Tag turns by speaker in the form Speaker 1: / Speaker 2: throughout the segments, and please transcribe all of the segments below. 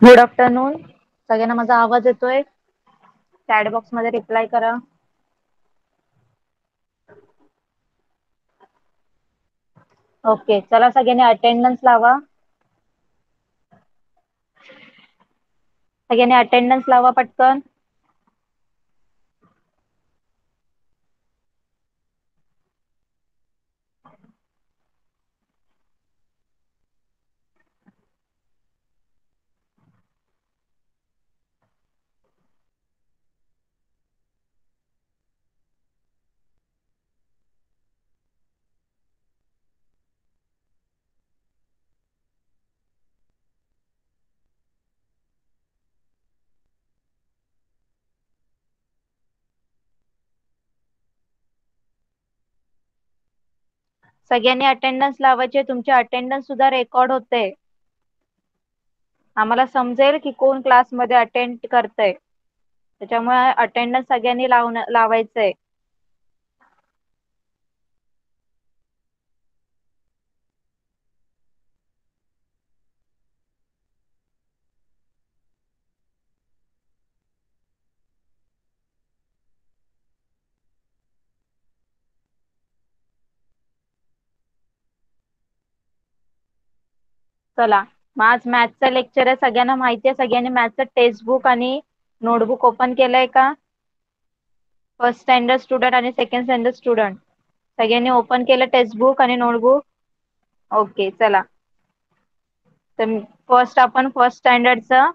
Speaker 1: Good afternoon. सगळ्यांना माझा आवाज येतोय? चॅट बॉक्स मध्ये रिप्लाय करा. ओके, चला सगळ्यांनी अटेंडन्स लावा. सगळ्यांनी अटेंडन्स लावा पटकन. सगळ्यांनी अटेंडन्स लावायचे. तुमचे अटेंडन्स सुद्धा रेकॉर्ड होते. आम्हाला समजेल की कोण क्लासमध्ये अटेंड करतंय. त्याच्यामुळे अटेंडन्स सगळ्यांनी लावायचंय. चला, मग आज मॅथचं लेक्चर आहे. सगळ्यांना माहिती आहे. सगळ्यांनी मॅथचं टेक्स्ट बुक आणि नोटबुक ओपन केलंय का? फर्स्ट स्टँडर्ड स्टुडंट आणि सेकंड स्टँडर्ड स्टुडंट सगळ्यांनी ओपन केलं टेक्स्ट बुक आणि नोटबुक? ओके, चला. तर फर्स्ट आपण फर्स्ट स्टँडर्डचं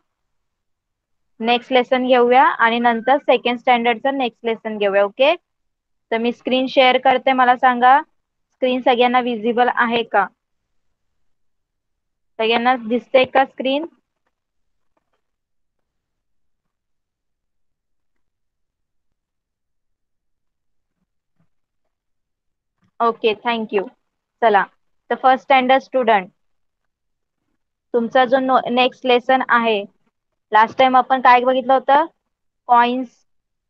Speaker 1: नेक्स्ट लेसन घेऊया आणि नंतर सेकंड स्टँडर्डचं नेक्स्ट लेसन घेऊया. ओके, तर मी स्क्रीन शेअर करते. मला सांगा, स्क्रीन सगळ्यांना विजिबल आहे का? सगळ्यांना दिसते का स्क्रीन? Okay, thank you. चला, तर फर्स्ट स्टँडर्ड स्टुडंट, तुमचा जो नेक्स्ट लेसन आहे, लास्ट टाइम आपण काय बघितलं होतं? कॉइन्स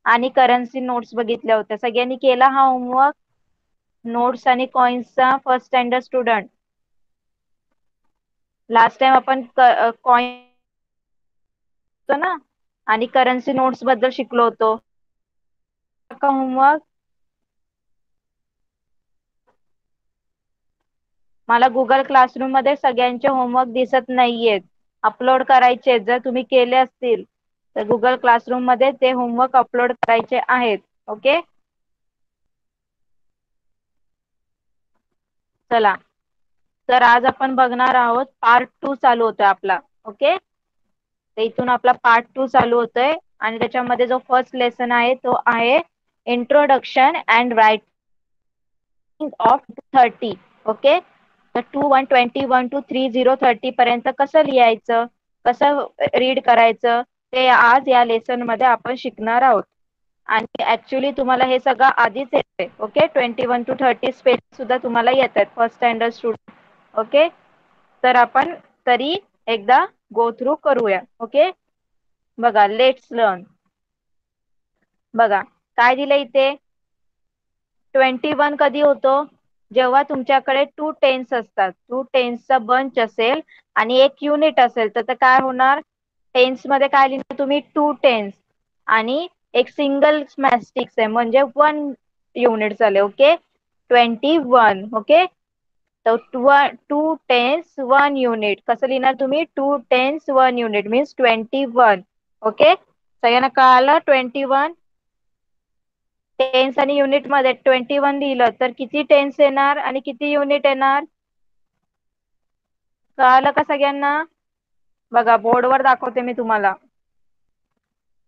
Speaker 1: आणि करन्सी नोट्स बघितल्या होत्या. सगळ्यांनी केला हा होमवर्क? नोट्स आणि कॉइन्सचा first standard student. Last time आपण कॉइन ना आणि करन्सी नोट्स बद्दल शिकलो होतो का होमवर्क? मला गुगल क्लासरूम मध्ये सगळ्यांचे होमवर्क दिसत नाहीयेत. अपलोड करायचे. जर तुम्ही केले असतील तर गुगल क्लासरूम मध्ये ते होमवर्क अपलोड करायचे आहेत. ओके, चला. तर आज आपण बघणार आहोत पार्ट 2 चालू होतोय आपला. ओके, तर इथून आपला पार्ट 2 चालू होतोय आणि त्याच्यामध्ये जो फर्स्ट लेसन आहे तो आहे introduction and writing of 30. Okay, तर 2121 to 3030 पर्यंत कसं लिहायचं, कसं रीड करायचं, ते आज या लेसन मध्ये आपण शिकणार आहोत. आणि ऍक्च्युली तुम्हाला हे सगळं आधीच येते. ओके, 21 to 30 स्पेस सुद्धा तुम्हाला येत आहेत फर्स्ट स्टँडर्ड स्टुडंट. ओके, तर आपण तरी एकदा गो थ्रू करूया. ओके, बघा, लेट्स लर्न. बघा काय दिलं इथे. 21 कधी होतो? जेव्हा तुमच्याकडे 2 टेन्स असतात. 2 टेन्सचा बंच असेल आणि एक युनिट असेल तर काय होणार? टेन्स मध्ये काय लिहिणार तुम्ही? 2 टेन्स आणि एक सिंगल मॅस्टिक्स आहे म्हणजे 1 युनिट झाले. ओके, 21. ओके, तर 2 टेन्स 1 युनिट कसं लिहिणार तुम्ही? 2 टेन्स 1 युनिट मीन्स 21. ओके, सगळ्यांना कळालं? 21 टेन्स आणि युनिट मध्ये 21 लिहिलं तर किती टेन्स येणार आणि किती युनिट येणार? कळालं का सगळ्यांना? बघा, बोर्डवर दाखवते मी तुम्हाला.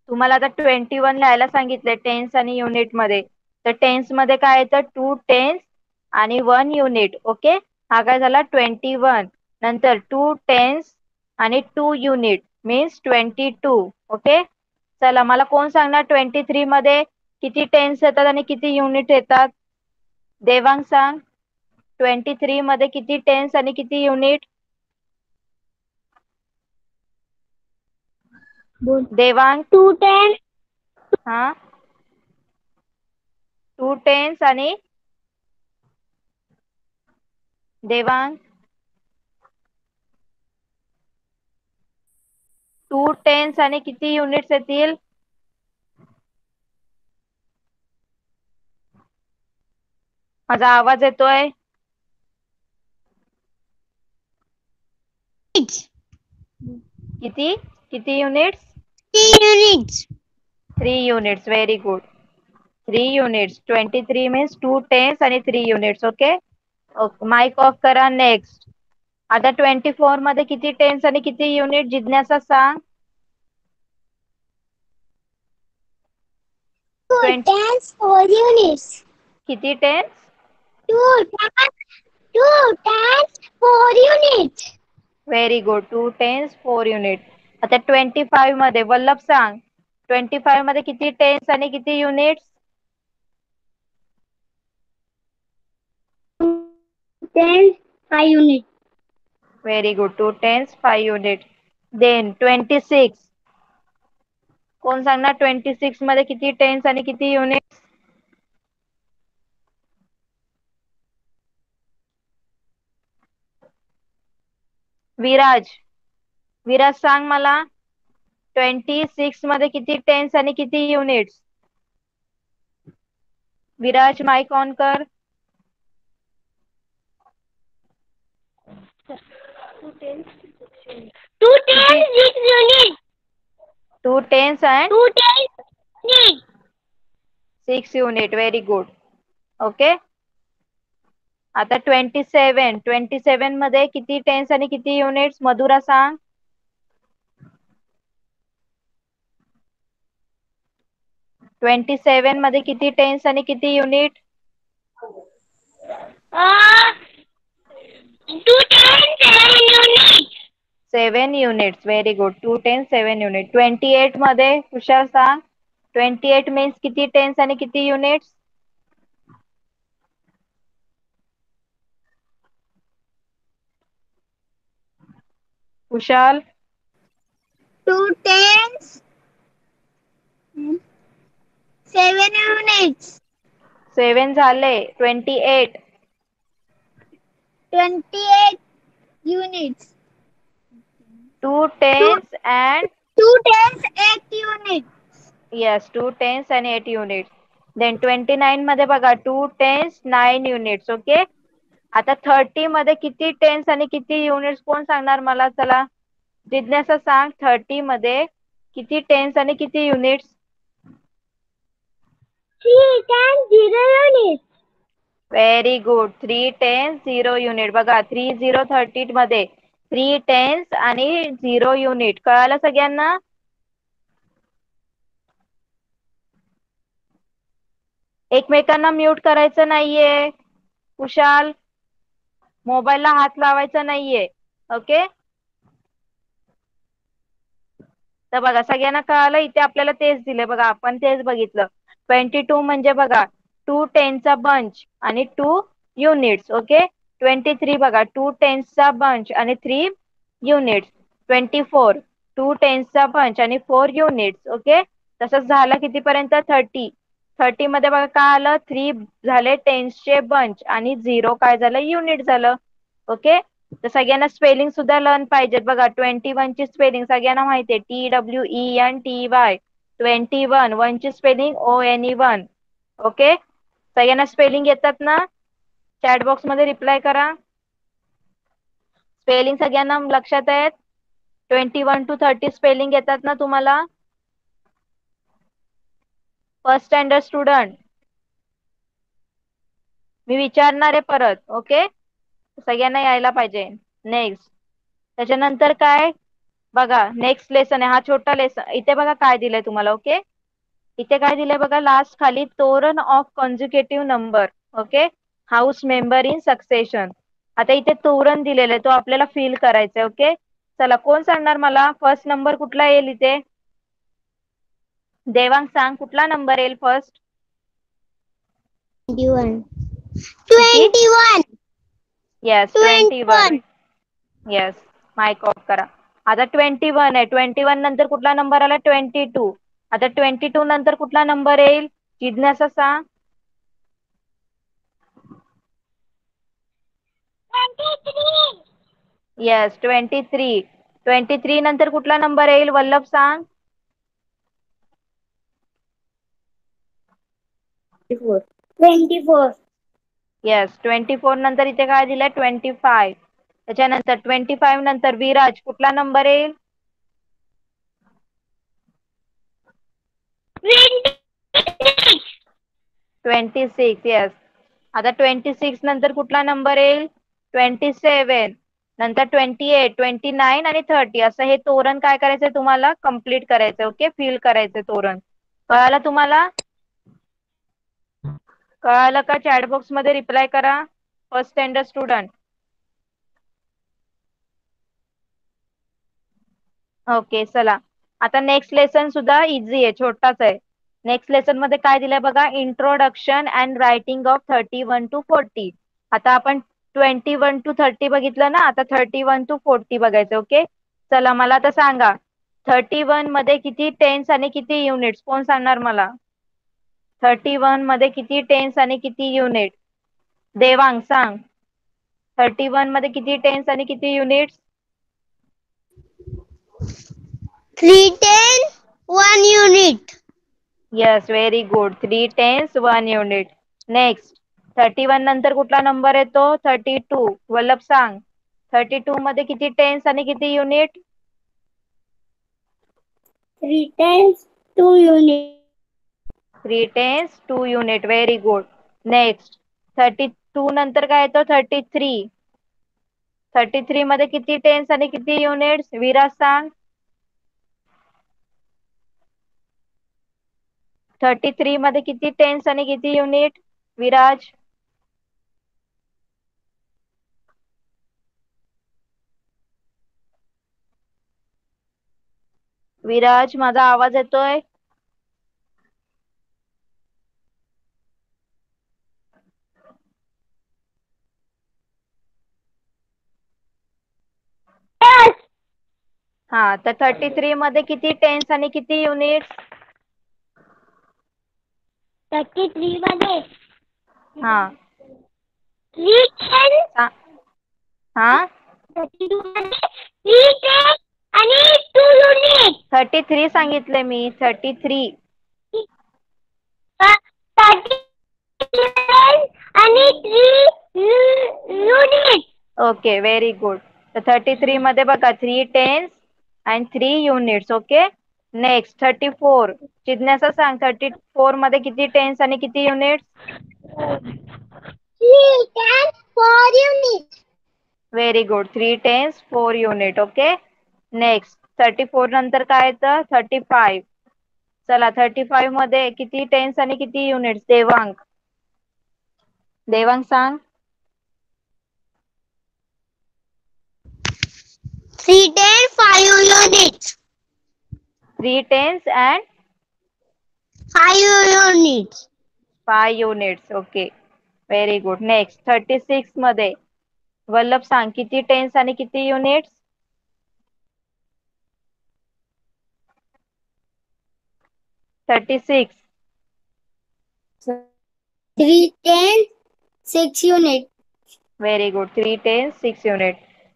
Speaker 1: तुम्हाला आता 21 लिहायला सांगितलंय टेन्स आणि युनिट मध्ये. तर टेन्स मध्ये काय येतं? 2 टेन्स आणि 1 युनिट. ओके, हा काय झाला? 21. नंतर 2 टेन्स आणि 2 युनिट मीन्स 22. ओके, चला, मला कोण सांगणार 23 मध्ये किती टेन्स येतात आणि किती युनिट येतात? देवांग सांग, 23 मध्ये किती टेन्स आणि किती युनिट? देवांग?
Speaker 2: 2 टेन्स.
Speaker 1: हा, 2 टेन्स आणि देवांग 2 टेन्स आणि किती युनिट्स येतील? माझा आवाज येतोय? किती किती units?
Speaker 2: 3 units.
Speaker 1: 3 units. Very good. 3 units. 23 means 2 tens आणि 3 units. Okay. माइक ऑफ करा. नेक्स्ट. आता 24 मध्ये किती टेन्स आणि किती युनिट? जिज्ञासा सांग.
Speaker 2: 2 tens 4 units.
Speaker 1: किती tens?
Speaker 2: 2 tens 4 units.
Speaker 1: Very good. 2 tens 4 unit. आता 25 मध्ये वल्लभ सांग. 25 मध्ये किती टेन्स आणि किती units?
Speaker 2: 10 5 units.
Speaker 1: Very good. 2 tens 5 unit. Then 26. कोण सांगणार 26 मध्ये किती टेन्स आणि किती युनिट्स? विराज. विराज सांग मला. 26 मध्ये किती टेन्स आणि किती युनिट्स? विराज माइक ऑन कर.
Speaker 2: 2 tens 6 units.
Speaker 1: 2 tens and
Speaker 2: 2 tens
Speaker 1: 6 unit. Very good. Okay. आता 27 मध्ये किती टेन्स आणि किती युनिट्स? मधुरा सांग. 27 मध्ये किती टेन्स आणि किती unit?
Speaker 2: 2 tens 7 units.
Speaker 1: 7 units. Very good. 2 tens 7 unit. 28 मध्ये हुशार सांग. 28 मीन्स किती टेन्स आणि किती युनिट्स? कुशाल.
Speaker 2: 2 tens 7 units.
Speaker 1: 7 झाले. 28.
Speaker 2: 28 units.
Speaker 1: 2 tens and
Speaker 2: 2 tens 8 units.
Speaker 1: yes 2 tens आणि 8 युनिट्स. देन 29 मध्ये बघा 2 टेन्स 9 युनिट्स. ओके. आता 30 मध्ये किती टेन्स आणि किती युनिट्स? कोण सांगणार मला? चला जिज्ञासा सांग. 30 मध्ये किती टेन्स आणि किती units?
Speaker 2: 3 tens 0 units.
Speaker 1: Very good. 3 tens 0 unit. बघा 3 0 30 मध्ये 3 टेन्स आणि 0 युनिट. कळालं सगळ्यांना? एकमेकांना म्यूट करायचं नाहीये. कुशाल मोबाईलला हात लावायचा नाहीये. ओके. तर बघा सगळ्यांना कळालं. इथे आपल्याला तेच दिले बघा. आपण तेच बघितलं. 22 म्हणजे बघा 2 टेनचा बंच आणि 2 युनिट्स. ओके. 23 बघा 2 टेन्सचा बंच आणि 3 युनिट्स. 24 2 टेन्सचा बंच आणि 4 युनिट्स. ओके. तसंच झालं कितीपर्यंत? 30 मध्ये बघा काय आलं? 3 झाले टेन्सचे बंच आणि 0 काय झालं? युनिट झालं. ओके. तर सगळ्यांना स्पेलिंग सुद्धा लर्न पाहिजेत. बघा 21 ची स्पेलिंग सगळ्यांना माहितीये. TWENTY. 21 1 ची स्पेलिंग ONE1. ओके. सगळ्यांना स्पेलिंग येतात ना? चॅट बॉक्स मध्ये रिप्लाय करा. स्पेलिंग सगळ्यांना लक्षात आहेत? 21 to 30 स्पेलिंग येतात ना तुम्हाला? फर्स्ट स्टँडर्ड स्टुडंट मी विचारणार आहे परत. ओके. सगळ्यांना यायला पाहिजे. नेक्स्ट. त्याच्यानंतर काय? बघा नेक्स्ट लेसन आहे. हा छोटा लेसन. इथे बघा काय दिलंय तुम्हाला. ओके. इथे काय दिलंय बघा. लास्ट खाली तोरण of consecutive number. Okay. House member in succession. आता इथे तोरण दिलेलं आहे. तो आपल्याला फिल करायचा आहे. ओके. चला कोण सांगणार मला? फर्स्ट नंबर कुठला येईल इथे? देवांग सांग कुठला नंबर येईल first?
Speaker 2: 21. 21.
Speaker 1: Yes 21. Yes. Mic off करा. आता 21 आहे. 21 नंतर कुठला नंबर आला? 22. आता 22 नंतर कुठला नंबर येईल? जिज्ञासा सांग.
Speaker 2: 23.
Speaker 1: येस 23. 23 नंतर कुठला नंबर येईल वल्लभ सांग?
Speaker 2: 24.
Speaker 1: येस 24 नंतर इथे काय दिलंय 25. त्याच्यानंतर 25 नंतर विराज कुठला नंबर येईल? 26. येस. आता 26 नंतर कुठला नंबर येईल? 27 नंतर 28, 29 आणि 30 असं हे तोरण काय करायचंय तुम्हाला कम्प्लीट करायचं. ओके, फिल करायचं तोरण. कळालं तुम्हाला? कळालं का? चॅट बॉक्स मध्ये रिप्लाय करा फर्स्ट स्टँडर्ड स्टुडंट. ओके चला, आता नेक्स्ट लेसन सुद्धा इझी आहे, छोटाच आहे. नेक्स्ट लेसन मध्ये काय दिलंय बघा, introduction and writing of 31 to 40. आता आपण 21 to 30 बघितलं ना, आता 31 to 40 बघायचं. ओके चला, मला आता सांगा 31 मध्ये किती टेन्स आणि किती युनिट्स, कोण सांगणार मला? 31 मध्ये किती टेन्स आणि किती युनिट? देवांग सांग. 31 मध्ये किती टेन्स आणि किती units?
Speaker 2: 3 tens, 1 unit.
Speaker 1: Yes very good. 3 tens 1 unit. Next 31 नंतर कुठला नंबर येतो? 32. वल्लभ सांग 32 मध्ये किती टेन्स आणि किती unit?
Speaker 2: 3 tens, 2 unit.
Speaker 1: 3 tens 2 unit. Very good. Next 32 नंतर काय येतो? 33. 33 मध्ये किती टेन्स आणि किती युनिट्स? विराज सांग. 33 मध्ये किती टेन्स आणि किती युनिट? विराज. विराज माझा आवाज येतोय?
Speaker 2: Yes.
Speaker 1: हा, तर 33 मध्ये किती टेन्स आणि किती युनिट्स?
Speaker 2: 33 मध्ये
Speaker 1: हा
Speaker 2: 3 tens,
Speaker 1: हा
Speaker 2: 32 मध्ये 3 tens आणि 2 unit.
Speaker 1: 33 सांगितले मी. 33.
Speaker 2: 30 tens आणि 3 unit.
Speaker 1: Okay very good. तर 33 मध्ये बघा 3 tens and 3 units. Okay next 34. जिज्ञासा सांग 34 मध्ये किती टेन्स आणि किती units?
Speaker 2: 3 tens, 4 unit.
Speaker 1: Very good. 3 tens 4 unit. Okay next 34 नंतर काय येतं? 35. चला 35 मध्ये किती टेन्स आणि किती युनिट्स? देवांग. देवांग सांग.
Speaker 2: 3 tens, 5 units.
Speaker 1: 3 tens and
Speaker 2: 5 units.
Speaker 1: 5 units. Okay very good. Next 36 मध्ये वल्लभ सांग किती टेन्स आणि किती units? 36.
Speaker 2: 3 tens, 6 unit.
Speaker 1: Very good. 3 tens 6 unit.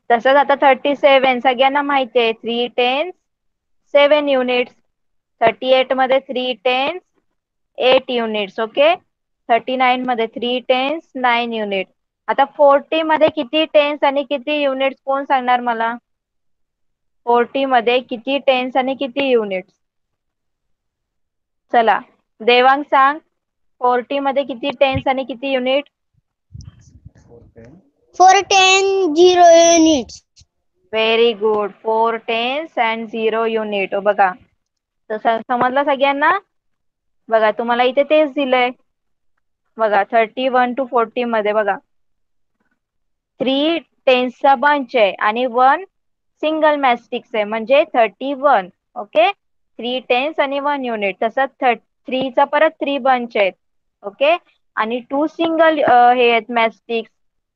Speaker 1: तसंच आता 37 सगळ्यांना माहिती आहे 3 टेन्स 7 युनिट्स. 38 मध्ये 3 टेन्स 8 युनिट्स. ओके 39 मध्ये 3 टेन्स 9 युनिट. आता 40 मध्ये किती टेन्स आणि किती युनिट्स, कोण सांगणार मला? 40 मध्ये किती टेन्स आणि किती युनिट्स? चला देवांग सांग 40 मध्ये किती टेन्स आणि किती unit?
Speaker 2: 4 tens, 0 units.
Speaker 1: Very good. 4 tens and 0 unit. बघा तसं समजलं सगळ्यांना? बघा तुम्हाला इथे तेच दिलंय बघा 31 to 40 मध्ये बघा 3 टेन्सचा बंच आहे आणि 1 सिंगल मॅस्टिक्स आहे म्हणजे 31. ओके 3 टेन्स आणि 1 युनिट. तसंच 3 चा परत 3 बंच आहेत. ओके आणि 2 सिंगल हे आहेत मॅस्टिक्स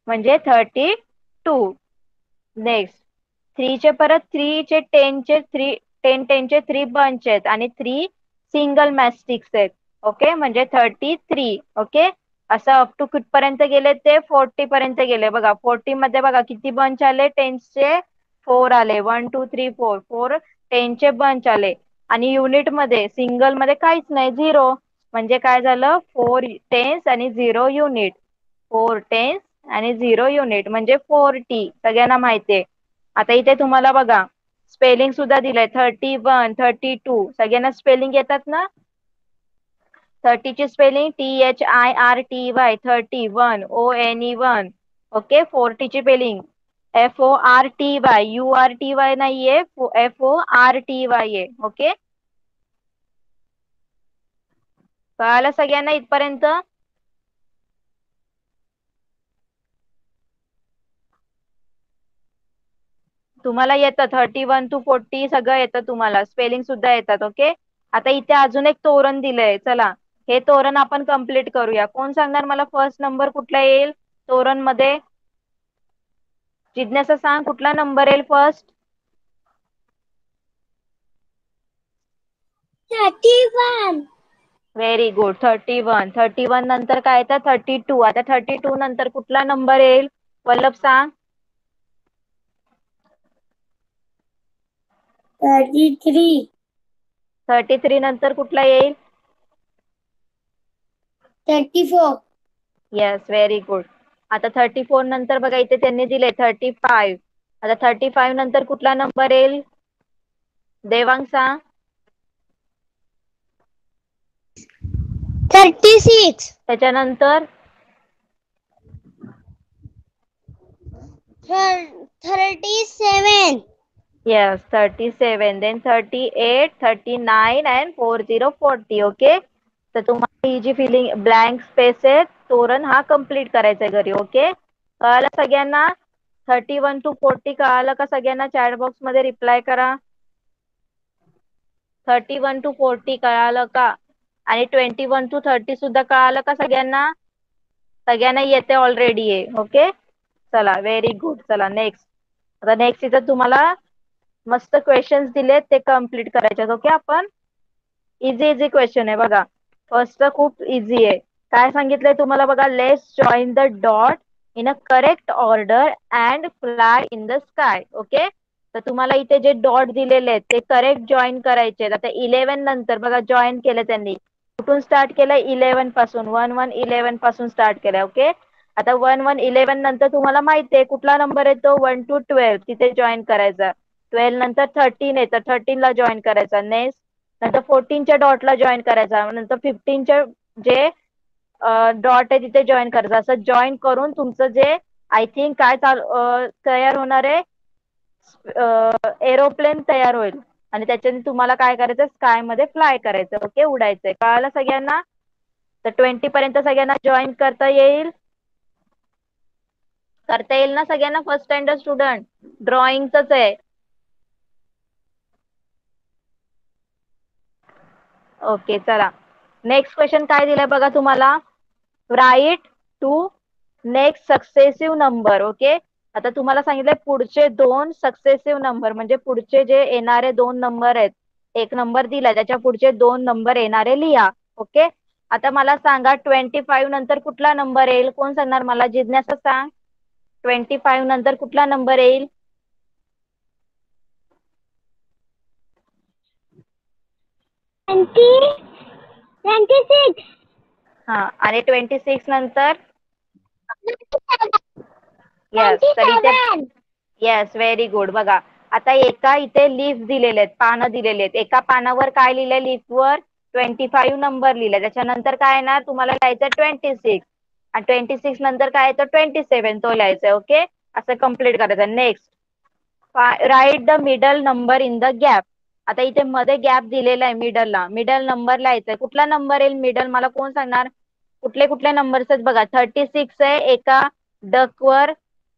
Speaker 1: म्हणजे 32. नेक्स्ट 3 चे परत 3 चे 10 चे 10 चे 3 बंच आहेत आणि 3 सिंगल मॅस्टिक्स आहेत. ओके म्हणजे 33. ओके असं अप टू कुठपर्यंत गेले ते 40 पर्यंत गेले. बघा 40 मध्ये बघा किती बंच आले टेन्सचे? 4 आले. 1 2 3 4 4 टेनचे बंच आले. आणि युनिट मध्ये सिंगल मध्ये काहीच नाही, 0. म्हणजे काय झालं, 4 टेन्स आणि 0 युनिट. 4 टेन्स आणि 0 युनिट म्हणजे 40. सगळ्यांना माहितीये. आता इथे तुम्हाला बघा स्पेलिंग सुद्धा दिलंय. 31 32 सगळ्यांना स्पेलिंग येतात ना. 30 ची स्पेलिंग THIRTY 31 ONE 1. ओके. 40 ची स्पेलिंग FORTY URTY नाहीये, FORTY आहे. ओके. कळालं सगळ्यांना इथपर्यंत. तुम्हाला येतं 31 to 40 सगळं येतं तुम्हाला, स्पेलिंग सुद्धा येतात. ओके. आता इथे अजून एक तोरण दिलंय. चला हे तोरण आपण कम्प्लीट करूया. कोण सांगणार मला फर्स्ट नंबर कुठला येईल तोरण मध्ये? जिज्ञासा सांग, कुठला नंबर येईल फर्स्ट?
Speaker 2: 31.
Speaker 1: Very good. 31. 31 नंतर काय येतं? 32. आता 32 नंतर कुठला नंबर येईल वल्लभ सांग?
Speaker 2: 33.
Speaker 1: 33 नंतर कुठला येईल?
Speaker 2: 34.
Speaker 1: Yes, very good. आता 34 नंतर बघा इथे त्यांनी दिले 35. आता 35 नंतर कुठला नंबर येईल देवांग सांग?
Speaker 2: 36.
Speaker 1: त्याच्यानंतर
Speaker 2: 37.
Speaker 1: येस 37. Then 38 39 and 40 40. ओके. तर तुम्हाला ही जी फिलिंग ब्लँक स्पेस आहे तोरण हा कम्प्लीट करायचा आहे घरी. ओके. कळालं सगळ्यांना? 31 to 40 कळालं का सगळ्यांना? चॅट बॉक्स मध्ये रिप्लाय करा. 31 to 40 कळालं का? आणि 21 to 30 सुद्धा कळालं का सगळ्यांना? सगळ्यांना येते ऑलरेडी आहे. ओके. चला व्हेरी गुड. चला नेक्स्ट. आता नेक्स्ट इथं तुम्हाला मस्त क्वेश्चन्स दिलेत ते कम्प्लीट करायचे. ओके. आपण इझी इझी क्वेश्चन आहे बघा. फर्स्ट खूप इझी आहे. काय सांगितलंय तुम्हाला बघा? Let's join the dot in a correct order and fly in the sky. Okay. तर तुम्हाला इथे जे डॉट दिलेले आहेत ते करेक्ट जॉईन करायचे आहेत. आता 11 नंतर बघा जॉईन केलं त्यांनी. कुठून स्टार्ट केलं? 11 पासून. 1 1 11 पासून स्टार्ट केलंय. ओके. आता 1 1 11 नंतर तुम्हाला माहिती आहे कुठला नंबर येतो? 1 to 12 तिथे जॉईन करायचा. 12 नंतर 13 येतं, 13 ला जॉईन करायचा. नेक्स्ट नंतर 14च्या डॉटला जॉईन करायचा. नंतर 15च्या जे डॉट आहे तिथे जॉईन करायचं. असं जॉईन करून तुमचं जे आय थिंक काय तयार होणार आहे? एरोप्लेन तयार होईल. आणि त्याच्याने तुम्हाला काय करायचं? स्काय मध्ये फ्लाय करायचं. ओके. उडायचंय. कळालं सगळ्यांना? तर 20 पर्यंत सगळ्यांना जॉईन करता येईल? करता येईल ना सगळ्यांना? फर्स्ट स्टँडर्ड स्टुडंट ड्रॉइंगच आहे. ओके. चला नेक्स्ट क्वेश्चन काय दिलाय बघा तुम्हाला? Write to next successive number. Okay. आता तुम्हाला सांगितलंय पुढचे 2 सक्सेसिव्ह नंबर म्हणजे पुढचे जे येणारे 2 नंबर आहेत. एक नंबर दिलाय त्याच्या पुढचे 2 नंबर येणारे लिहा. ओके. आता मला सांगा 25 नंतर कुठला नंबर येईल? कोण सांगणार मला? जिज्ञासा सांग. 25 नंतर कुठला नंबर येईल?
Speaker 2: 26.
Speaker 1: हा. आणि 26 नंतर? येस. तर इथे
Speaker 2: 27.
Speaker 1: Yes very good. बघा आता एका इथे लीफ दिलेले आहेत, पानं दिलेले आहेत. एका पानावर काय लिहिलंय? लीफवर 25 नंबर लिहिलाय. त्याच्यानंतर काय येणार तुम्हाला? लिहायचं 26. आणि 26 नंतर काय येतं? 27 तो लिहायचा. ओके. असं कम्प्लीट करायचं. Next write the middle number in the gap. आता इथे मध्ये गॅप दिलेला आहे मिडलला. मिडल नंबर लिहायचा. कुठला नंबर येईल मिडल? मला कोण सांगणार? कुठले कुठले नंबर्स आहेत बघा? 36 आहे एका डकवर,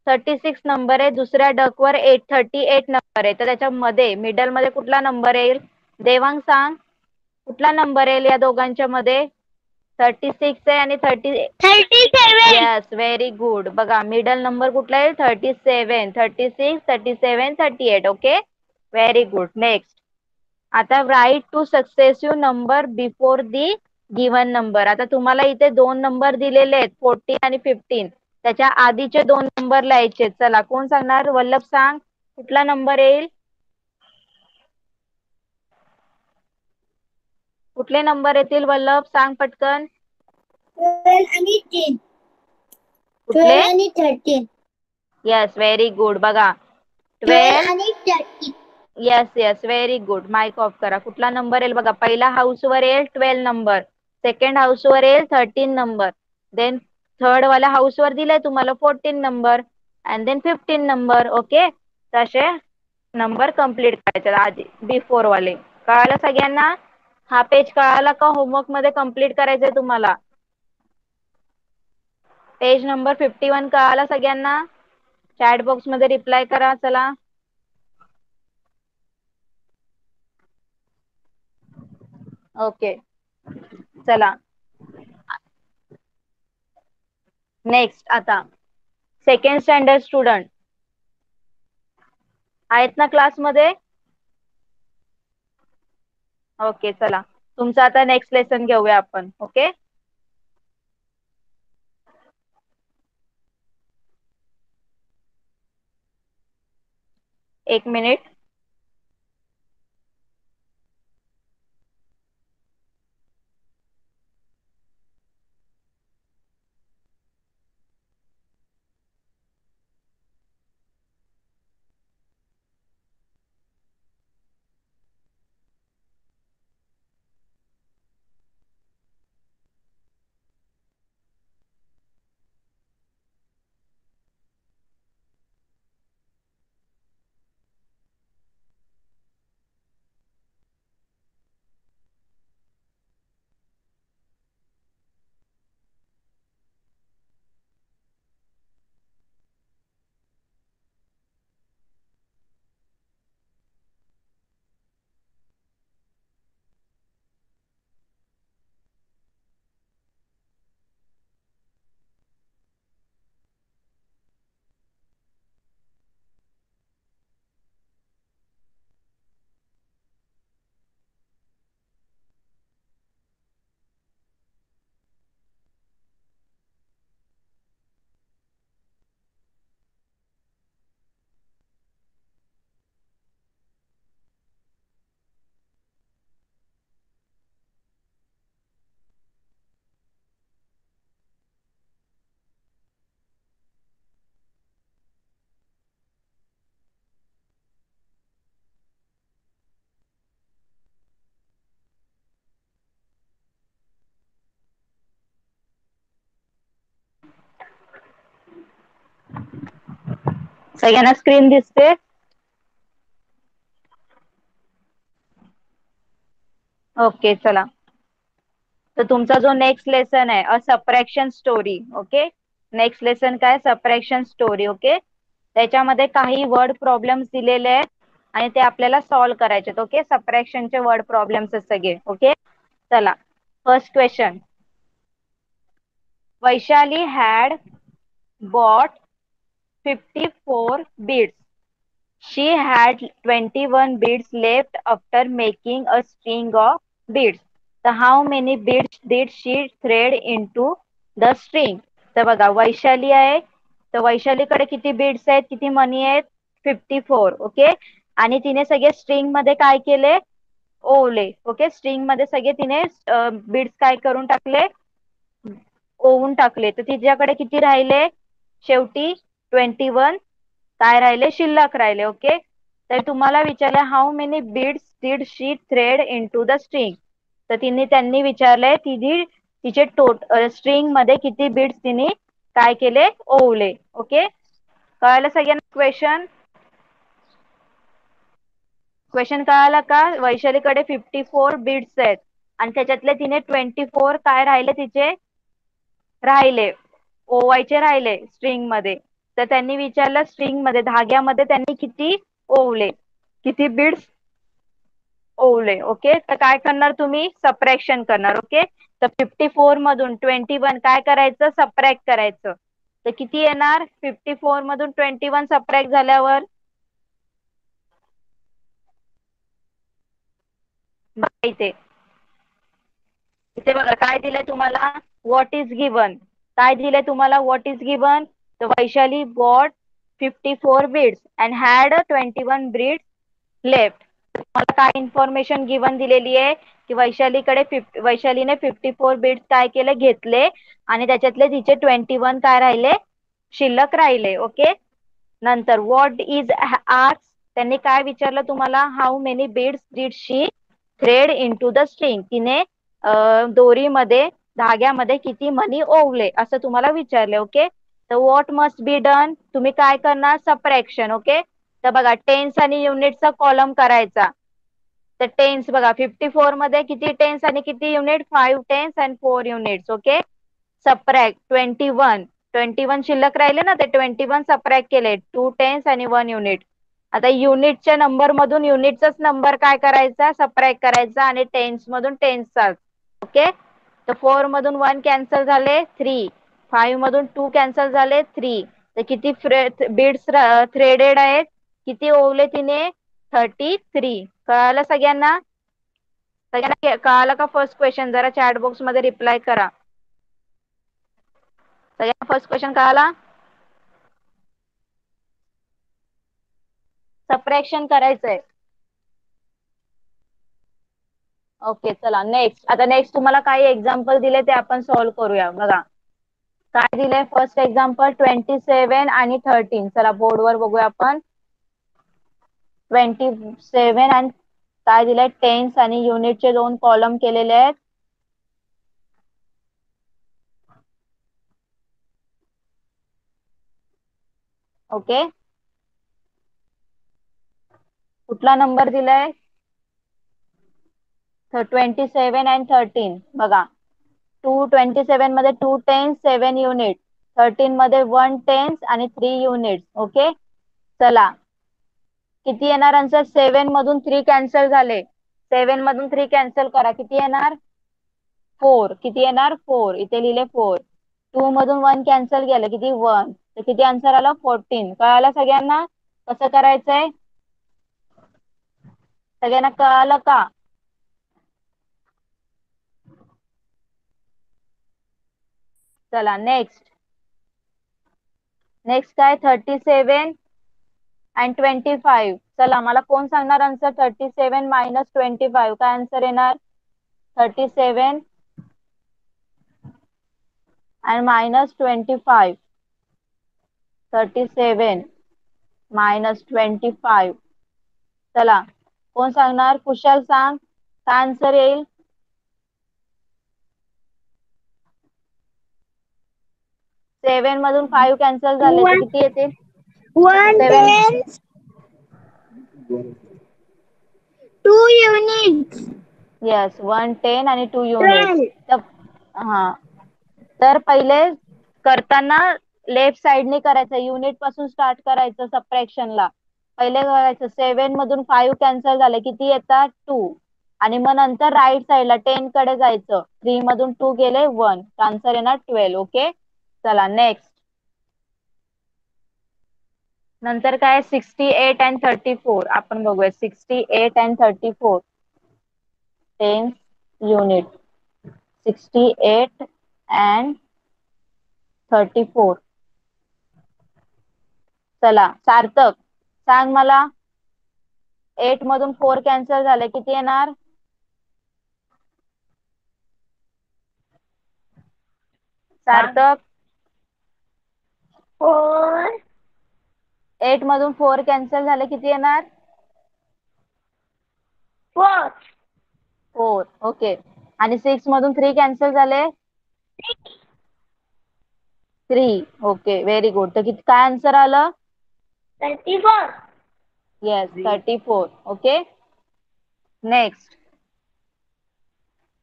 Speaker 1: 36 नंबर आहे दुसऱ्या डकवर, 38 नंबर आहे. तर त्याच्यामध्ये मिडल मध्ये कुठला नंबर येईल? देवांग सांग. कुठला नंबर येईल या दोघांच्या मध्ये? 36 आहे आणि
Speaker 2: 37.
Speaker 1: Yes very good. बघा मिडल नंबर कुठला येईल? 37. 36 37 38. ओके. Very good. नेक्स्ट आता write to successive number before the given number. आता तुम्हाला इथे 2 नंबर दिलेले आहेत 14 आणि 15. त्याच्या आधीचे 2 नंबर लिहायचे. चला कोण सांगणार? वल्लभ सांग. कुठला नंबर येईल? कुठले नंबर येतील वल्लभ, सांग पटकन.
Speaker 2: 12 आणि 10.
Speaker 1: कुठले?
Speaker 2: 12 आणि 13.
Speaker 1: Yes, very good. बघा
Speaker 2: 12
Speaker 1: 12.
Speaker 2: आणि 13.
Speaker 1: Yes yes, very good. Mike off करा. कुठला नंबर येईल बघा. पहिला हाऊसवर येईल 12 नंबर, सेकंड हाऊसवर येईल 13 नंबर, देन थर्ड वाला हाऊसवर दिलाय तुम्हाला 14 number, and then 15 number. Okay, तसे नंबर कम्प्लीट करायचे आधी बिफोर वाले. कळालं सगळ्यांना? हा पेज कळाला का? होमवर्क मध्ये कम्प्लीट करायचंय तुम्हाला. पेज नंबर 51 कळाला सगळ्यांना? चॅट बॉक्स मध्ये रिप्लाय करा. चला, ओके. चला नेक्स्ट. आता सेकंड स्टँडर्ड स्टुडंट आहेत ना क्लासमध्ये? ओके, चला तुमचं आता नेक्स्ट लेसन घेऊया आपण. ओके, एक मिनिट. सगळ्यांना स्क्रीन दिसते? ओके, चला. तर तुमचा जो नेक्स्ट लेसन आहे a subtraction story. Okay, next lesson काय? Subtraction story. ओके, त्याच्यामध्ये काही वर्ड प्रॉब्लेम्स दिलेले आहेत आणि ते आपल्याला सॉल्व्ह करायचे. ओके, सबट्रॅक्शनचे वर्ड प्रॉब्लेम्स आहेत सगळे. ओके, चला. First question. Vaishali had bought 54 beads. She had 21 beads left after making a string of beads. So how many beads did she thread into the string? तर बघा, वैशाली आहे, तर वैशालीकडे किती बीड्स आहेत, किती मनी आहेत? 54. ओके, आणि तिने सगळे स्ट्रिंग मध्ये काय केले? ओवले. ओके, स्ट्रिंग मध्ये सगळे तिने बीड्स काय करून टाकले? ओवून टाकले. तर तिच्याकडे किती राहिले शेवटी? 21 काय राहिले? शिल्लक राहिले. ओके, तर तुम्हाला विचारलं how many beads did she thread into the string. तर त्यांनी विचारलंय तिचे स्ट्रिंग मध्ये किती बीड्स तिने काय केले? ओवले. ओके, कळालं सगळ्यांना क्वेश्चन? क्वेश्चन कळाला का? वैशालीकडे 54 बीड्स आहेत आणि त्याच्यातले तिने 24 काय राहिले तिचे? राहिले ओवायचे राहिले स्ट्रिंग मध्ये. तर त्यांनी विचारलं स्ट्रिंग मध्ये, धाग्यामध्ये त्यांनी किती ओवले, किती बीड्स ओवले. ओके, तर काय करणार तुम्ही? सबट्रॅक्शन करणार. ओके, तर 54 मधून 21 काय करायचं? सबट्रॅक्ट करायचं. तर किती येणार? 54 मधून 21 सबट्रॅक्ट झाल्यावर इथे इथे बघा काय दिलंय तुम्हाला? What is given. काय दिलंय तुम्हाला? What is given. तर Vaishali bought 54 beads and had 21 beads left. मला काय इन्फॉर्मेशन गिवन दिलेली आहे की वैशालीने 54 बीड्स काय केले घेतले आणि त्याच्यातले तिचे 21 काय राहिले शिल्लक राहिले. ओके. नंतर व्हॉट इज आस्क, त्यांनी काय विचारलं तुम्हाला, how many beads did she thread into the string, तिने दोरीमध्ये धाग्यामध्ये किती मणी ओवले असं तुम्हाला विचारले. ओके. तर व्हॉट मस्ट बी डन, तुम्ही काय करणार सबट्रॅक्शन. ओके. तर बघा टेन्स आणि युनिटचा कॉलम करायचा. तर टेन्स बघा 54 मध्ये किती टेन्स आणि किती unit, 5 tens and 4 units. Okay. Subtract 21 शिल्लक राहिले ना, ते 21 सबट्रॅक्ट केले, 2 टेन्स आणि 1 युनिट. आता युनिटच्या नंबर मधून युनिटचाच नंबर काय करायचा सबट्रॅक्ट करायचा आणि टेन्स मधून टेन्सचा. ओके. तर 4 मधून 1 कॅन्सल झाले 3, 5 मधून 2 कॅन्सल झाले 3. तर किती बीड्स थ्रेडेड आहेत, किती ओवले तिने 33. कळालं सगळ्यांना? सगळ्यांना कळालं का फर्स्ट क्वेश्चन? जरा चॅट बॉक्स मध्ये रिप्लाय करा. सगळ्यांना फर्स्ट क्वेश्चन कळाला? सबट्रॅक्शन करायचंय. ओके. चला नेक्स्ट. आता नेक्स्ट तुम्हाला काही एक्झाम्पल दिले ते आपण सॉल्व्ह करूया. बघा काय दिलंय फर्स्ट एक्झाम्पल 27 आणि 13. चला बोर्डवर बघूया आपण. 27 आणि काय दिलंय टेन्स आणि युनिटचे 2 कॉलम केलेले आहेत. ओके. कुठला नंबर दिलाय 27 आणि 13. बघा 27 मध्ये 2 टेन्स 7 युनिट, 13 मध्ये 1 टेन्स आणि 3 युनिट. ओके. चला किती येणार आन्सर, 7 मधून 3 कॅन्सल झाले, 7 मधून 3 कॅन्सल करा, किती येणार 4. किती येणार 4, इथे लिहिले 4. 2 मधून 1 कॅन्सल गेलं, किती 1. तर किती आन्सर आला 14. कळालं सगळ्यांना कसं करायचंय? सगळ्यांना कळालं का? चला नेक्स्ट. नेक्स्ट काय 37 अँड 25. चला मला कोण सांगणार आन्सर, 37 मायनस 25 काय आन्सर येणार, 37 अँड मायनस 25. 37 मायनस 25. चला कोण सांगणार, कुशल सांग काय आन्सर येईल. 7 मधून 5 कॅन्सल झाले तर किती येतील
Speaker 2: 1
Speaker 1: 7.
Speaker 2: tens, 2 units.
Speaker 1: येस 1 10 आणि 2 युनिट्स.
Speaker 2: 12.
Speaker 1: हा तर पहिले करताना लेफ्ट साइडने करायचं, युनिट पासून स्टार्ट करायचं सबट्रॅक्शनला. पहिले करायचं 7 मधून 5 कॅन्सल झाले, किती येतात 2. आणि मग नंतर राईट साइडला 10 कडे जायचं, 3 मधून 2 गेले 1, आन्सर येणार 12. ओके. चला नेक्स्ट. नंतर काय 68 अँड 34 आपण बघूया. 68 अँड 34 10 युनिट, 68 अँड 34. चला सार्थक सांग मला, 8 मधून 4 कॅन्सल झाले, किती येणार सार्थक.
Speaker 2: 4.
Speaker 1: 8 मधून 4 कॅन्सल झाले, किती येणार
Speaker 2: 4.
Speaker 1: 4. ओके. आणि 6 मधून 3 कॅन्सल झाले 3. Okay very good. तर किती काय आन्सर आलं
Speaker 2: 34.
Speaker 1: येस 34. ओके. नेक्स्ट.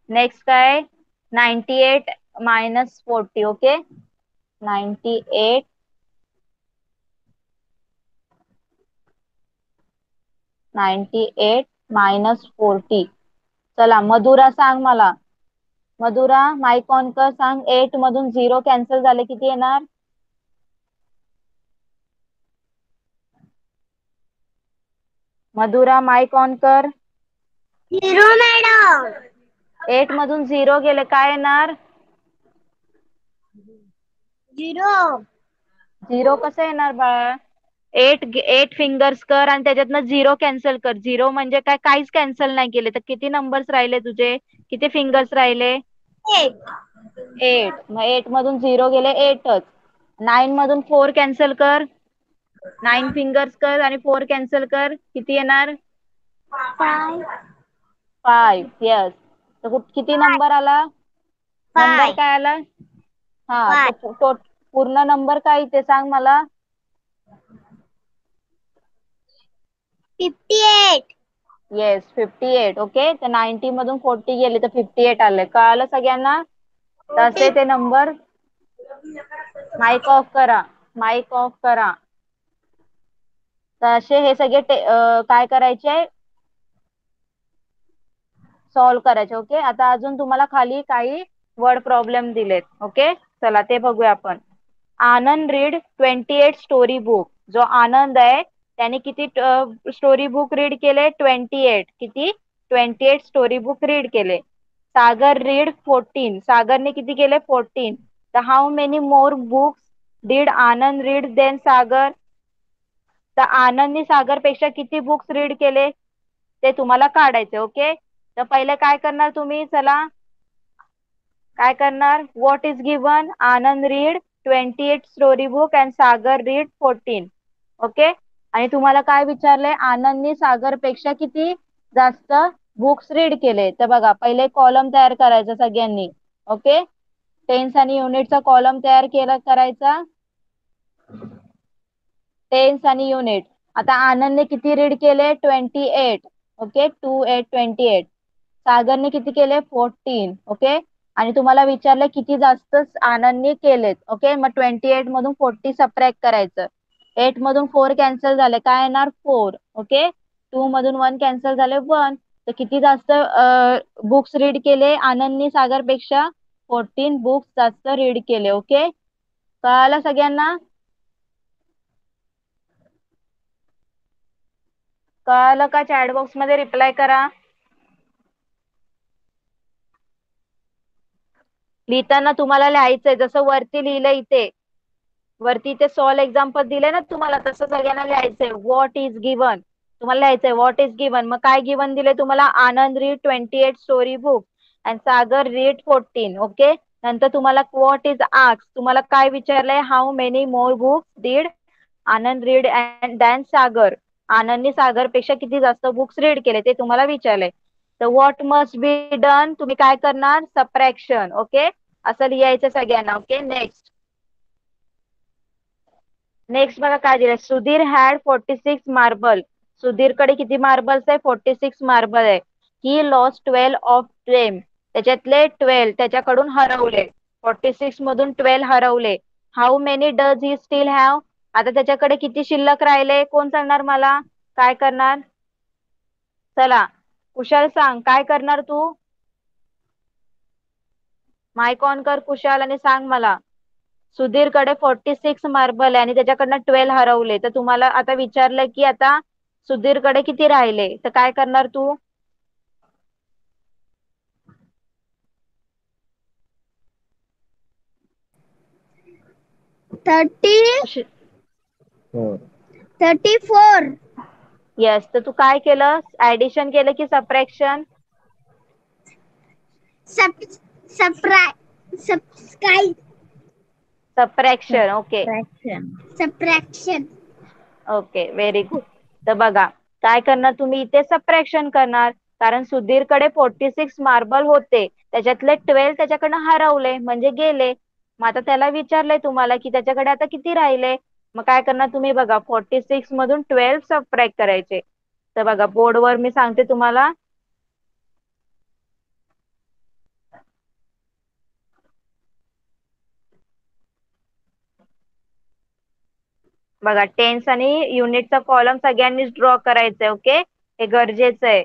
Speaker 1: नेक्स्ट काय 98 मायनस 40. ओके. 98 98 मायनस 40. चला मधुरा सांग मला, मधुरा माईक ऑन कर, सांग 8 मधून 0 कॅन्सल झाले, किती येणार मधुरा माईक ऑन कर.
Speaker 2: 0 madam.
Speaker 1: 8 मधून 0 गेले काय येणार
Speaker 2: 0.
Speaker 1: 0 कसं येणार बाळा, एट फिंगर्स कर आणि त्याच्यातनं 0 कॅन्सल कर. 0 म्हणजे काय, काहीच कॅन्सल नाही केले तर किती नंबर्स राहिले तुझे, किती फिंगर्स राहिले?
Speaker 2: 8.
Speaker 1: 8. मग 8 मधून 0 गेले 8च. 9 मधून 4 कॅन्सल कर. 9 फिंगर्स कर आणि 4 कॅन्सल कर, किती येणार?
Speaker 2: 5.
Speaker 1: 5. येस. तर किती नंबर आला? नंबर
Speaker 2: 5.
Speaker 1: काय आला? हा,
Speaker 2: 5.
Speaker 1: तो पूर्ण नंबर काय ते सांग मला.
Speaker 2: 58.
Speaker 1: येस, 58. ओके, तर 90 मधून 40 गेले तर 58 आले. कळालं सगळ्यांना? तसे ते नंबर. माईक ऑफ करा, माईक ऑफ करा. तसे हे सगळे काय करायचे, सॉल्व्ह करायचे. ओके, आता अजून तुम्हाला खाली काही वर्ड प्रॉब्लेम दिलेत. ओके, चला ते बघूया आपण. आनंद रीड 28 स्टोरी बुक. जो आनंद आहे त्याने किती स्टोरी बुक रीड केले? 28. किती? 28 स्टोरी बुक रीड केले. सागर रीड 14. सागरने किती केले? 14. तर how many more books did Anand read than Sagar? तर आनंदने सागर पेक्षा किती बुक्स रीड केले ते तुम्हाला काढायचे. ओके, तर पहिले काय करणार तुम्ही, चला काय करणार? What is given? Anand read 28 story book and Sagar read 14. Okay, आणि तुम्हाला काय विचारलंय? आनंदने सागर पेक्षा किती जास्त बुक्स रीड केले. तर बघा, पहिले कॉलम तयार करायचा सगळ्यांनी. ओके, टेन्स आणि युनिटचा कॉलम तयार करायचा. टेन्स आणि युनिट. आता आनंदने किती रीड केले? 28. ओके, 28, 28. सागरने किती केले? 14. ओके, आणि तुम्हाला विचारलं किती जास्त आनंदने केलेत. ओके, मग 28 मधून 40 सबट्रॅक्ट करायचं. 8 मधून 4 कॅन्सल झाले, काय येणार? 4. ओके, 2 मधून 1 कॅन्सल झाले, 1. तर किती जास्त बुक्स रीड केले आनंदने सागरपेक्षा? 14 बुक्स जास्त रीड केले. ओके, कळालं सगळ्यांना? कळालं का? चॅट बॉक्स मध्ये रिप्लाय करा. लिहिताना तुम्हाला लिहायचंय जसं वरती लिहिलंय इथे. वरती इथे सॉल्व एक्झाम्पल दिले ना तुम्हाला, तसं सगळ्यांना लिहायचंय. व्हॉट इज गिवन तुम्हाला लिहायचंय. व्हॉट इज गिवन, मग काय गिवन दिले तुम्हाला? Anand read 28 story book and Sagar read 14. Okay, नंतर तुम्हाला व्हॉट इज आस्क, तुम्हाला काय विचारलंय? How many more books did Anand read and than Sagar? आनंदने सागर पेक्षा किती जास्त बुक्स रीड केले ते तुम्हाला विचारलंय. तर व्हॉट मस्ट बी डन, तुम्ही काय करणार? सबट्रॅक्शन. ओके, असं लिहायचं सगळ्यांना. Okay, next. नेक्स्ट बघा काय दिलंय. Sudhir had 46 marble. सुधीरकडे किती मार्बल्स आहे? 46 मार्बल आहे. He lost 12 of them. त्याच्यातले 12 त्याच्याकडून हरवले. 46 मधून 12 हरवले. How many does he still have? आता त्याच्याकडे किती शिल्लक राहिले? कोण सांगणार मला? काय करणार? चला कुशाल सांग, काय करणार तू? माईक ऑन कर कुशाल आणि सांग मला. सुधीरकडे 46 मार्बल आहे आणि त्याच्याकडनं 12 हरवले. तर तुम्हाला आता विचारलंय की आता सुधीरकडे किती राहिले, तर काय करणार तू?
Speaker 2: थर्टी 34.
Speaker 1: येस, तर तू काय केलं? ऍडिशन केलं की subtraction?
Speaker 2: Subscribe.
Speaker 1: Subtraction. Okay,
Speaker 2: subtraction.
Speaker 1: Okay, very good. तर बघा काय करणार तुम्ही इथे? सबट्रॅक्शन करणार. कारण सुधीरकडे 46 मार्बल होते, त्याच्यातले 12 त्याच्याकडनं हरवले म्हणजे गेले. मग आता त्याला विचारलंय तुम्हाला की त्याच्याकडे आता किती राहिले. मग काय करणार तुम्ही? बघा 46 मधून 12 सबट्रॅक्ट करायचे. तर बघा बोर्डवर मी सांगते तुम्हाला. बघा टेन्स आणि युनिटचा कॉलम सगळ्यांनीच ड्रॉ करायचंय. ओके, हे गरजेचं आहे.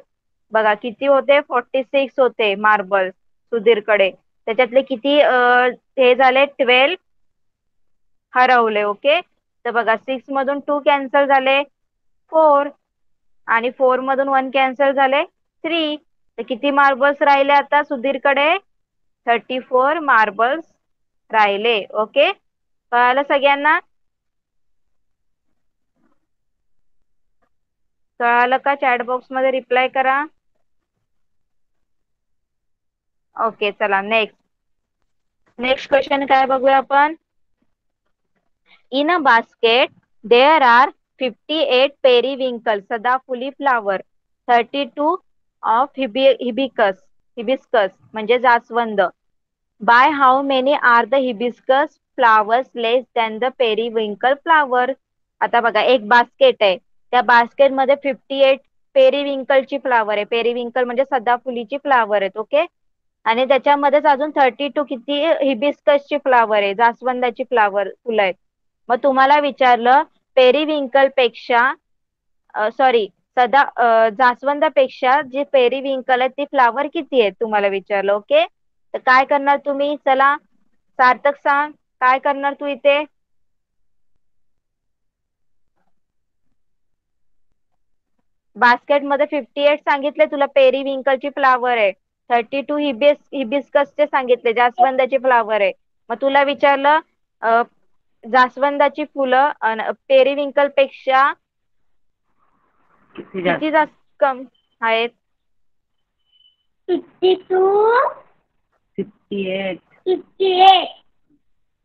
Speaker 1: बघा किती होते? 46 होते मार्बल सुधीरकडे, त्याच्यातले किती हे झाले? 12 हरवले. ओके, तर बघा 6 मधून 2 कॅन्सल झाले, 4. आणि 4 मधून 1 कॅन्सल झाले, 3. तर किती मार्बल्स राहिले आता सुधीरकडे? 34 मार्बल्स राहिले. ओके, कळालं सगळ्यांना? कळालं का? चॅट बॉक्स मध्ये रिप्लाय करा. ओके, चला नेक्स्ट क्वेश्चन काय बघूया आपण. In a basket there are 58 periwinkle सदाफुली फ्लावर, 32 ऑफ हिबिस्कस म्हणजे जास्वंद. By how many are the hibiscus flowers less than the periwinkle flower. आता बघा, एक बास्केट आहे, त्या बास्केट मध्ये 58 पेरिविंकलची फ्लावर आहे. पेरिविंकल म्हणजे सदाफुलीची फ्लावर आहेत. ओके, आणि त्याच्यामध्येच अजून 32 किती हिबिस्कसची फ्लावर आहे, जास्वंदाची फुलं आहेत. मग तुम्हाला विचारलं पेरिविंकल पेक्षा सॉरी जास्वंदापेक्षा जी पेरिविंकल आहे ती फ्लावर किती आहे तुम्हाला विचारलं. ओके, तर काय करणार तुम्ही? चला सार्थक सांग, काय करणार तू इथे? बास्केट मध्ये 58 सांगितले तुला पेरिविंकलची फ्लावर आहे, 32 हिबिस्कसचे सांगितले, जास्वंदाची फ्लावर आहे. मग तुला विचारलं जास्वंदाची फुलं पेरिविंकल पेक्षा किती जास्त कम आहेत?
Speaker 2: 52
Speaker 3: 58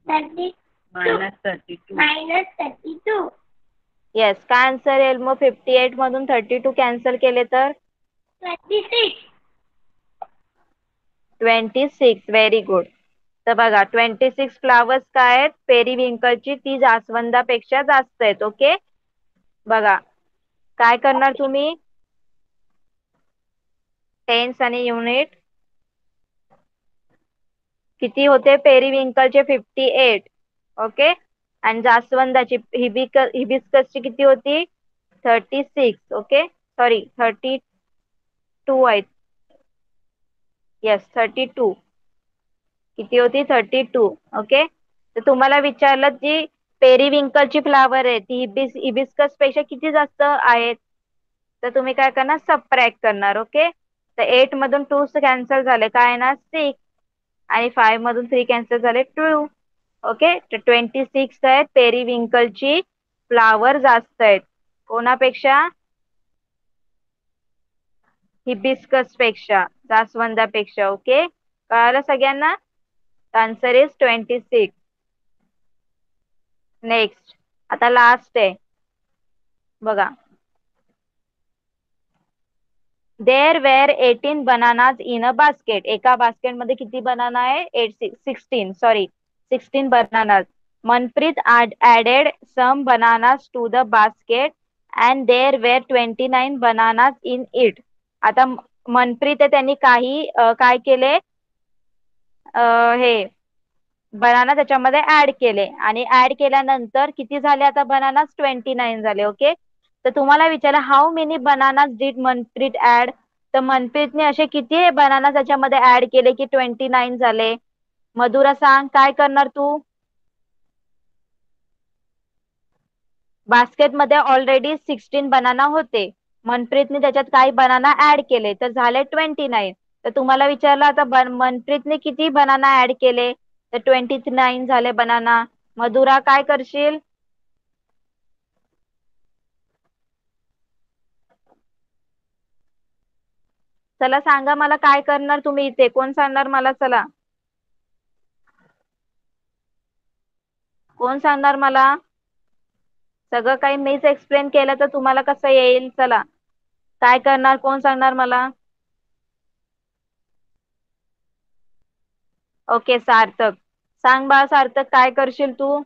Speaker 2: 58 32
Speaker 3: -32.
Speaker 1: येस, काय आन्सर येईल मग? 58 मधून 32 कॅन्सल केले तर 26. Very good. तर बघा 26 फ्लावर्स काय आहेत पेरिविंकलची, ती जास्वंदापेक्षा जास्त आहेत. ओके, बघा काय करणार तुम्ही? टेन्स आणि युनिट किती होते पेरिविंकलचे? 58. ओके, आणि जास्वंदाची हिबिस्कसची किती होती? 36. ओके, सॉरी 32 आहेत. येस, 32 किती होती? 32. ओके, तर तुम्हाला विचारलं जी पेरिविंकलची फ्लावर आहे ती हिबिस्कस पेक्षा किती जास्त आहेत, तर तुम्ही काय करणार? सबट्रॅक्ट करणार. ओके, तर 8 मधून 2 कॅन्सल झाले, काय येणार? 6, आणि 5 मधून 3 कॅन्सल झाले, 2. ओके, तर 26 आहेत पेरिविंकलची फ्लावर जास्त आहेत कोणापेक्षा? हिबिस्कस पेक्षा, जास्वंदापेक्षा. ओके, कळालं सगळ्यांना? Answer is 26. नेक्स्ट, आता लास्ट आहे बघा. There were 18 bananas in a basket. एका बास्केट मध्ये किती बनाना आहे? 16 bananas. Manpreet added some bananas to the basket and there were 29 bananas in it. आता मनप्रीत त्यांनी काय केले? हे बनाना त्याच्यामध्ये ऍड केले, आणि ऍड केल्यानंतर किती झाले आता बनाना? 29 झाले. ओके, तर तुम्हाला विचारलं how many bananas did Manpreet add, तर मनप्रीतने असे किती बनाना त्याच्यामध्ये ऍड केले की 29 झाले? मधुरा सांग, काय करणार तू? बास्केट मध्ये ऑलरेडी 16 बनाना होते, मनप्रीतने त्याच्यात काही बनाना ऍड केले तर झाले 29. तर तुम्हाला विचारलं आता मनप्रीतने किती बनाना ऍड केले, तर 29 झाले बनाना. मधुरा काय करशील? चला सांगा मला, काय करणार तुम्ही इथे? कोण सांगणार मला? चला, कोण सांगणार मला? सगळं काही मीच एक्सप्लेन केलं तर तुम्हाला कसं येईल? चला, काय करणार? कोण सांगणार मला? ओके, सार्थक सांग बा. सार्थक, काय करशील तू?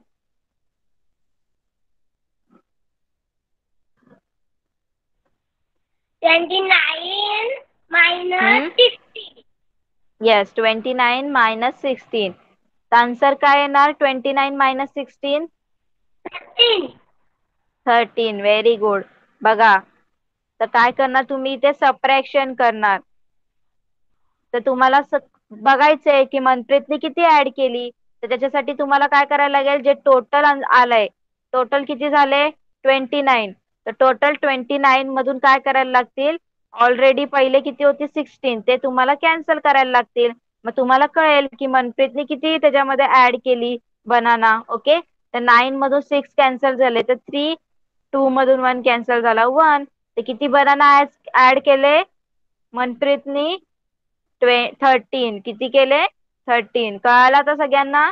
Speaker 2: 29 minus 16.
Speaker 1: येस, 29 - 16. आन्सर काय येणार? 29 - 16 13. Very good. बघा, तर काय करणार तुम्ही इथे? सबट्रॅक्शन करणार. तर तुम्हाला बघायचंय की मनप्रीतने किती ऍड केली, तर त्याच्यासाठी तुम्हाला काय करायला लागेल? जे टोटल आलंय, टोटल किती झाले? 29. तर टोटल 29 मधून काय करायला लागतील? ऑलरेडी पहिले किती होती? 16, ते तुम्हाला कॅन्सल करायला लागतील. मग तुम्हाला कळेल की मनप्रीतने किती त्याच्यामध्ये ऍड केली बनाना. ओके, तर 9 मधून 6 कॅन्सल झाले, तर 3, 2 मधून 1 कॅन्सल झाला, 1. ते किती बनाना ऍड केले मनप्रीतनी? 13. किती केले? 13. कळालं आता सगळ्यांना?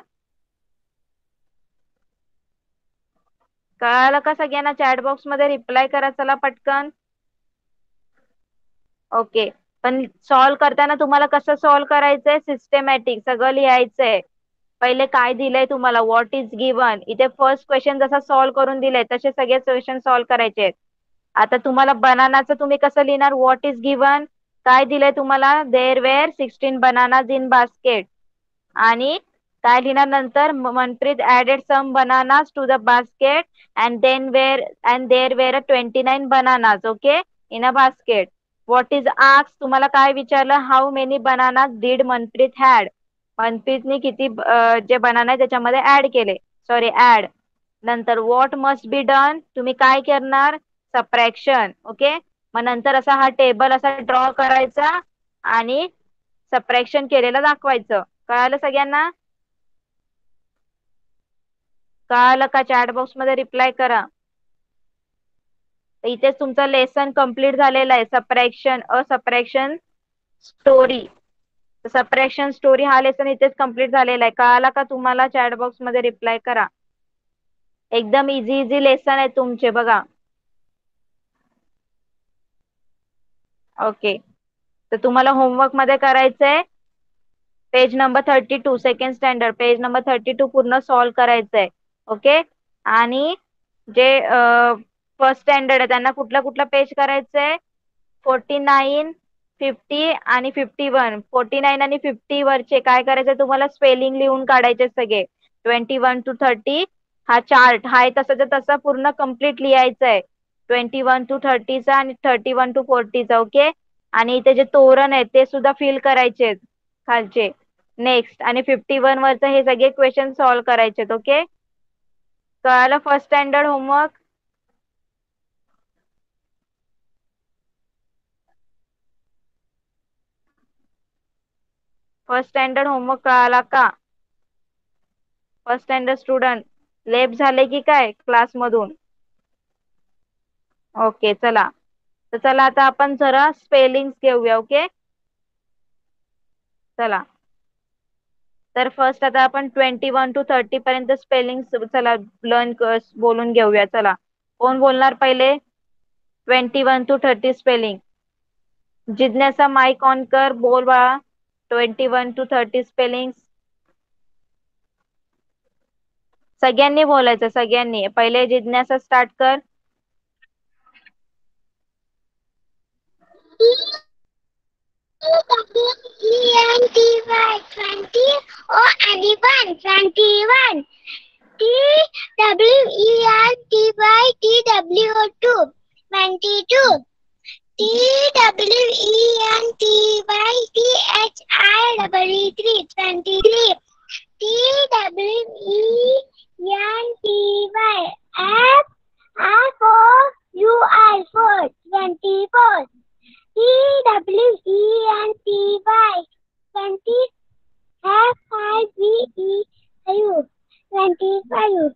Speaker 1: कळालं का सगळ्यांना? चॅट बॉक्स मध्ये रिप्लाय करा चला पटकन. ओके. पण सॉल्व करताना तुम्हाला कसं सॉल्व करायचंय? सिस्टमॅटिक सगळं लिहायचंय. पहिले काय दिलंय तुम्हाला? What is given. इथे फर्स्ट क्वेश्चन जसा सॉल्व करून दिलाय तसे सगळे क्वेश्चन सॉल्व करायचे. आता तुम्हाला बनानाचं तुम्ही कसं लिहिणार? What is given. काय दिलंय तुम्हाला? There were 16 bananas in basket. आणि काय लिहिणार नंतर? Manpreet added some bananas to the basket and there were 29 bananas, okay, in a basket. What is asked? तुम्हाला काय विचारलं? How many bananas did Manpreet had. मनप्रीतने किती जे बनाना आहे त्याच्यामध्ये ऍड केले. Sorry add. नंतर व्हॉट मस्ट बी डन. तुम्ही काय करणार? सबट्रॅक्शन. ओके. मग नंतर असा हा टेबल असा ड्रॉ करायचा आणि सबट्रॅक्शन केलेलं दाखवायचं. कळालं सगळ्यांना? कळालं का? चॅट बॉक्स मध्ये रिप्लाय करा. इथेच तुमचं लेसन कम्प्लीट झालेलं आहे. Subtraction story. सबट्रॅक्शन स्टोरी हा लेसन इथेच कम्प्लीट झालेला आहे. कळाला का तुम्हाला? चॅट बॉक्स मध्ये रिप्लाय करा. एकदम इझी लेसन आहे तुमचे बघा. ओके. तर तुम्हाला होमवर्क मध्ये करायचंय page number 32 second standard page number 32 पूर्ण सॉल्व करायचंय. ओके. आणि जे फर्स्ट स्टँडर्ड आहे त्यांना कुठलं पेज करायचंय? 49, 50 आणि 51. 49 आणि 50 वरचे काय करायचंय तुम्हाला? स्पेलिंग लिहून काढायचे सगळे. 21 to 30 हा चार्ट हाय तसंच तसं पूर्ण कम्प्लीट लिहायचंय. 21 to 30 चा आणि 31 to 40 चा. ओके. आणि इथे जे तोरण आहे ते सुद्धा फिल करायचे खालचे. नेक्स्ट आणि 51 वरचं हे सगळे क्वेश्चन सॉल्व करायचे. ओके. कळालं first standard homework? First standard homework कळाला का? फर्स्ट स्टँडर्ड स्टुडंट लेफ्ट झाले की काय क्लासमधून? ओके चला. तर चला आता आपण जरा स्पेलिंग घेऊया. ओके. चला. तर फर्स्ट आता आपण 21 to 30 पर्यंत स्पेलिंग चला लर्न बोलून घेऊया. चला कोण बोलणार पहिले? 21 to 30 स्पेलिंग. जिज्ञासा माइक ऑन कर, बोल बाळा. 21 to 30 स्पेलिंग. सगळ्यांनी बोलायचं, सगळ्यांनी. पहिले जिज्ञासा स्टार्ट कर.
Speaker 2: TWENTY 20 O anyone 21. TWENTY TWO 22. TWENTYTHIEE 23. TWENTYFOUR 24. TWENTY 25 25.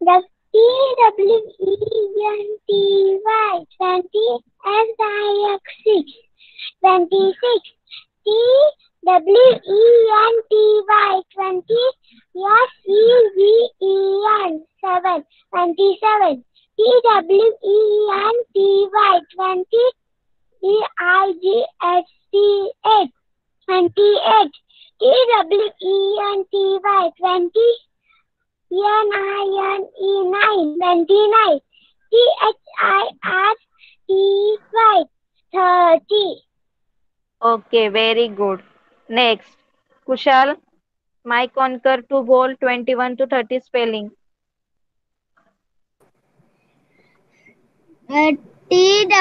Speaker 2: The TWENTY 26 26. TWENTY 7 27. TWENTY 20 EIGHT 8 28. TWENTY 20 NINE 9 29. THIRT 30.
Speaker 1: Okay very good. Next Kushal mike on कर, टू बोल 21 to 30 spelling.
Speaker 2: TWENTY 20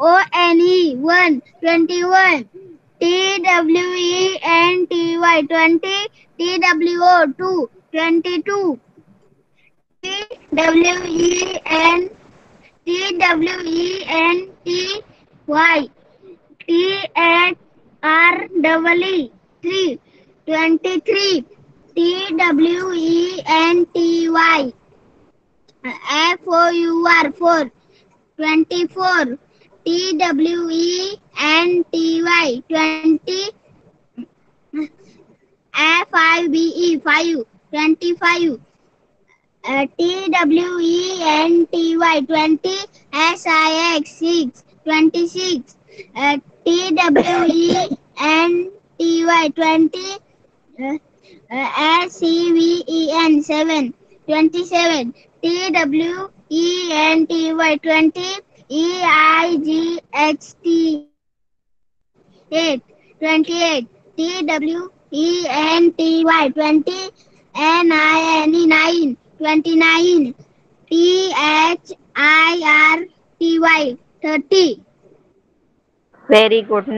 Speaker 2: ONE 21. TWENTY 20 TWO 22. TWENTY THREE 3 23. TWENTY FOUR 4. 24. TWENTY 20. FIVE 5. 25. TWENTY 20. SIX 6. 26. TWENTY 20. SCVEN 7. 27. TWENTY 20. EIGHT 8. 28. TWENTY 20. NINE 9. 29. THIRTY 30.
Speaker 1: Very good.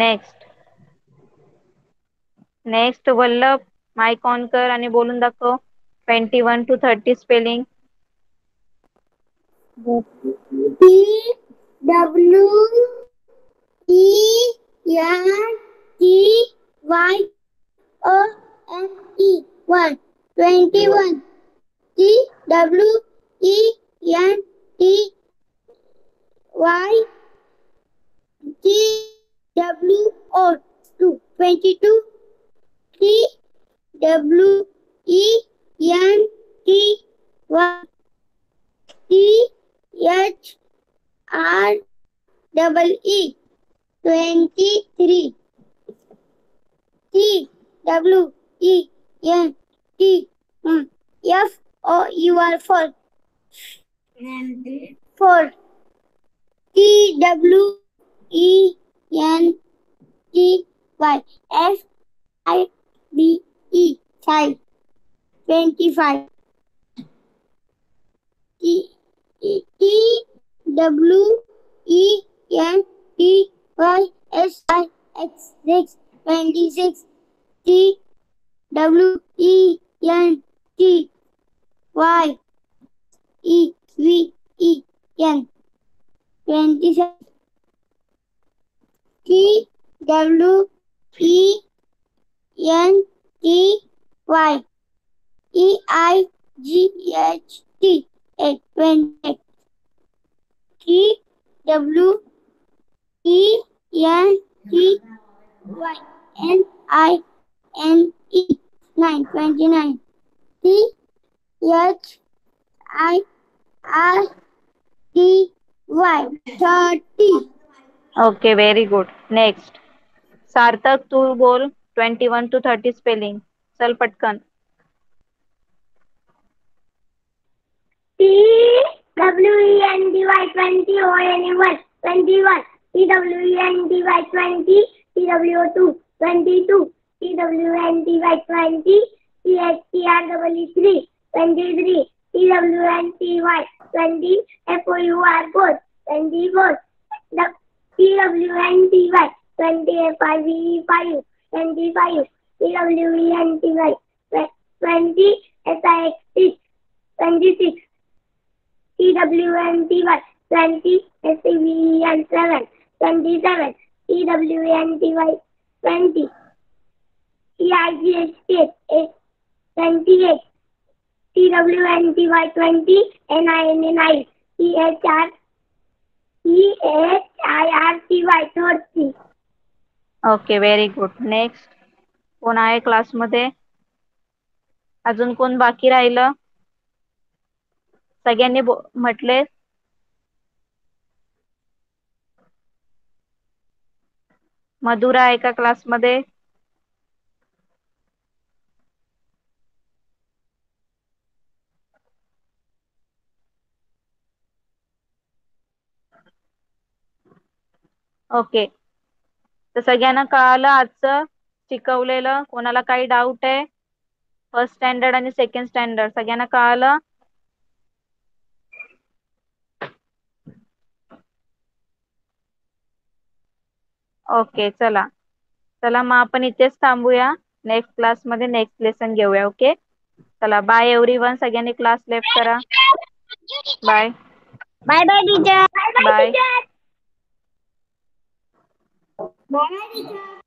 Speaker 1: Next Vallabh, mike on कर आणि बोलून दाखव 21 to 30 spelling.
Speaker 2: TWENTY 1. 21. TWENTY 2. 22. TWENTY 23. TWENTY 4. 4. TWENTY 5. 25. TWENTY 6. 26. TWENTY YEVEN 27. TWENTY 8. 28. TWENTY 9. 29. THIRTY 30.
Speaker 1: Okay, very good. Next Sarthak, तू बोल 21 to 30 spelling. चल पटकन.
Speaker 2: TWENTY 20 ONE 21. TWENTY 20 TWO2 22. TWENTY 20 THTREE 23. TWENTY 20 FOUR 4. 24. TWENTY 20 FIVE 5. 25. TWENTY 20 SIX 6. 26. TWENTY 20 SCVEN 7. 27. TWENTY 20 EIGHT 8. 28. TWENTY 20 NINE 9. THIRTY 30.
Speaker 1: Okay, very good. Next कोण आहे क्लासमध्ये? अजून कोण बाकी राहिलं? सगळ्यांनी म्हटले? मधुरा आहे का क्लासमध्ये? ओके, तर सगळ्यांना कळालं आजचं शिकवलेलं? कोणाला काही डाऊट आहे? फर्स्ट स्टँडर्ड आणि सेकंड स्टँडर्ड सगळ्यांना कळालं? ओके, चला मग आपण इथेच थांबूया. नेक्स्ट क्लासमध्ये नेक्स्ट लेसन घेऊया. ओके, चला बाय एव्हरीवन. सगळ्यांनी क्लास लेफ्ट करा. Bye
Speaker 2: bye bye teacher.
Speaker 1: Bye.
Speaker 2: Bye teacher.